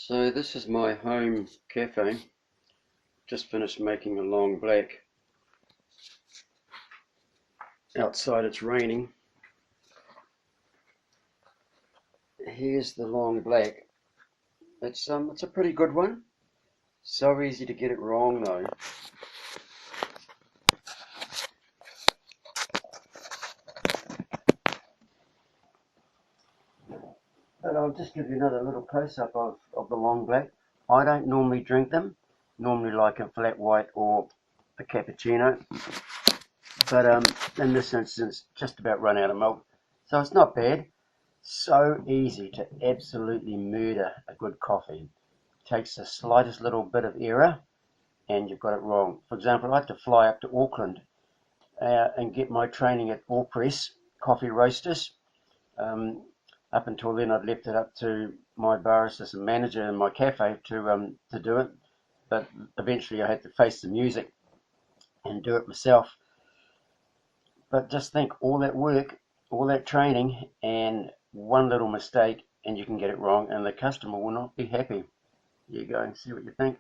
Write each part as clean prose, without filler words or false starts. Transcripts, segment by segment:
So this is my home cafe. Just finished making a long black. Outside it's raining. Here's the long black. It's a pretty good one. So easy to get it wrong though. But I'll just give you another little close-up of the long black. I don't normally drink them. Normally like a flat white or a cappuccino. But in this instance, just about run out of milk. So it's not bad. So easy to absolutely murder a good coffee. Takes the slightest little bit of error and you've got it wrong. For example, I had to fly up to Auckland and get my training at VidFessUpLowRes coffee roasters. Up until then, I'd left it up to my barista and manager in my cafe to do it. But eventually, I had to face the music and do it myself. But just think, all that work, all that training, and one little mistake, and you can get it wrong, and the customer will not be happy. There you go, and see what you think.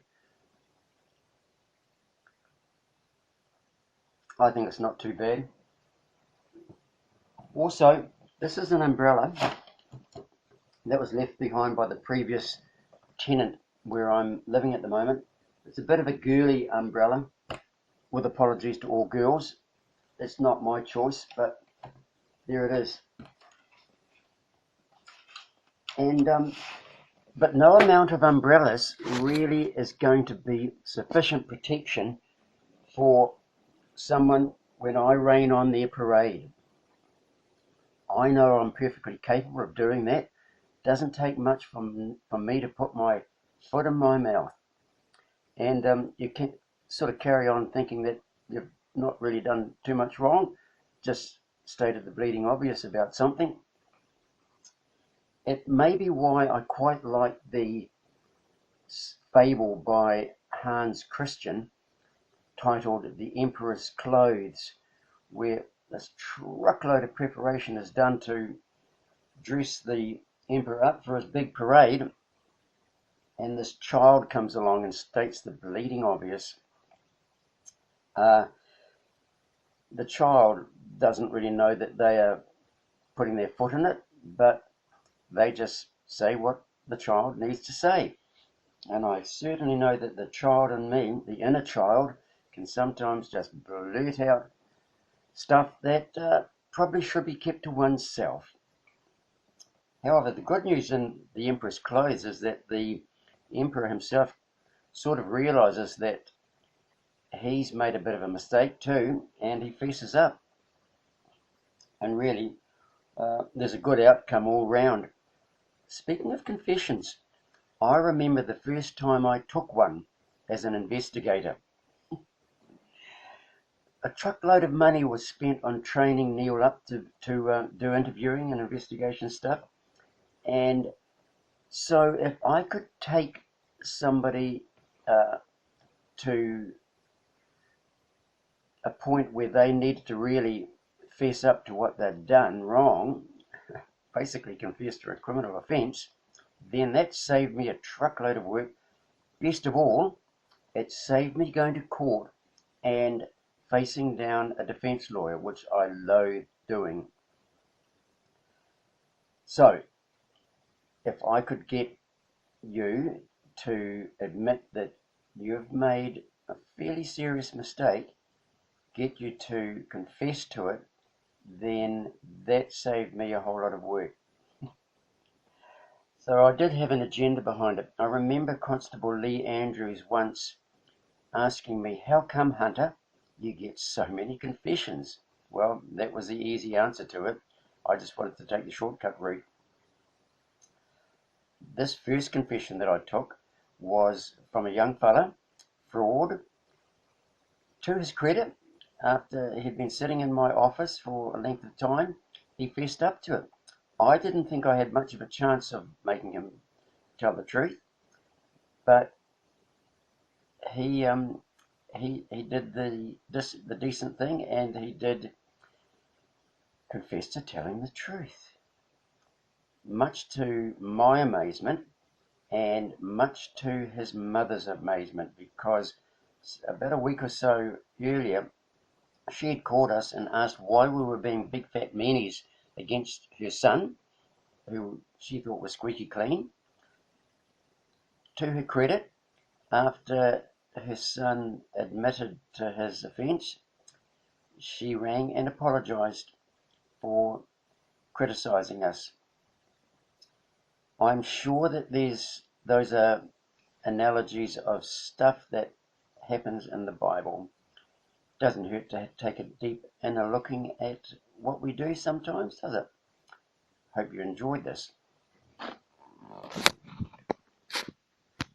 I think it's not too bad. Also, this is an umbrella that was left behind by the previous tenant where I'm living at the moment. It's a bit of a girly umbrella, with apologies to all girls. It's not my choice, but there it is. And but no amount of umbrellas really is going to be sufficient protection for someone when I rain on their parade. I know I'm perfectly capable of doing that. Doesn't take much from me to put my foot in my mouth. And you can sort of carry on thinking that you've not really done too much wrong, just stated the bleeding obvious about something. It may be why I quite like the fable by Hans Christian titled The Emperor's Clothes, where this truckload of preparation is done to dress the emperor up for his big parade, and this child comes along and states the bleeding obvious. The child doesn't really know that they are putting their foot in it, but they just say what the child needs to say. And I certainly know that the child in me, the inner child, can sometimes just blurt out stuff that probably should be kept to oneself. However, the good news in The Emperor's Clothes is that the emperor himself sort of realizes that he's made a bit of a mistake too, and he faces up. And really, there's a good outcome all round. Speaking of confessions, I remember the first time I took one as an investigator. A truckload of money was spent on training Neil up to do interviewing and investigation stuff. And so if I could take somebody to a point where they needed to really fess up to what they'd done wrong, basically confess to a criminal offence, then that saved me a truckload of work. Best of all, it saved me going to court and facing down a defence lawyer, which I loathe doing. So, if I could get you to admit that you've made a fairly serious mistake, get you to confess to it, then that saved me a whole lot of work. So I did have an agenda behind it. I remember Constable Lee Andrews once asking me, "How come, Hunter, you get so many confessions?" Well, that was the easy answer to it. I just wanted to take the shortcut route. This first confession that I took was from a young fella, fraud. To his credit, after he'd been sitting in my office for a length of time, he fessed up to it. I didn't think I had much of a chance of making him tell the truth, but he did the decent thing, and he did confess to telling the truth. Much to my amazement, and much to his mother's amazement, because about a week or so earlier she had called us and asked why we were being big fat meanies against her son, who she thought was squeaky clean. To her credit, after her son admitted to his offence, she rang and apologised for criticising us. I'm sure that those are analogies of stuff that happens in the Bible. Doesn't hurt to take a deep inner looking at what we do sometimes, does it? Hope you enjoyed this.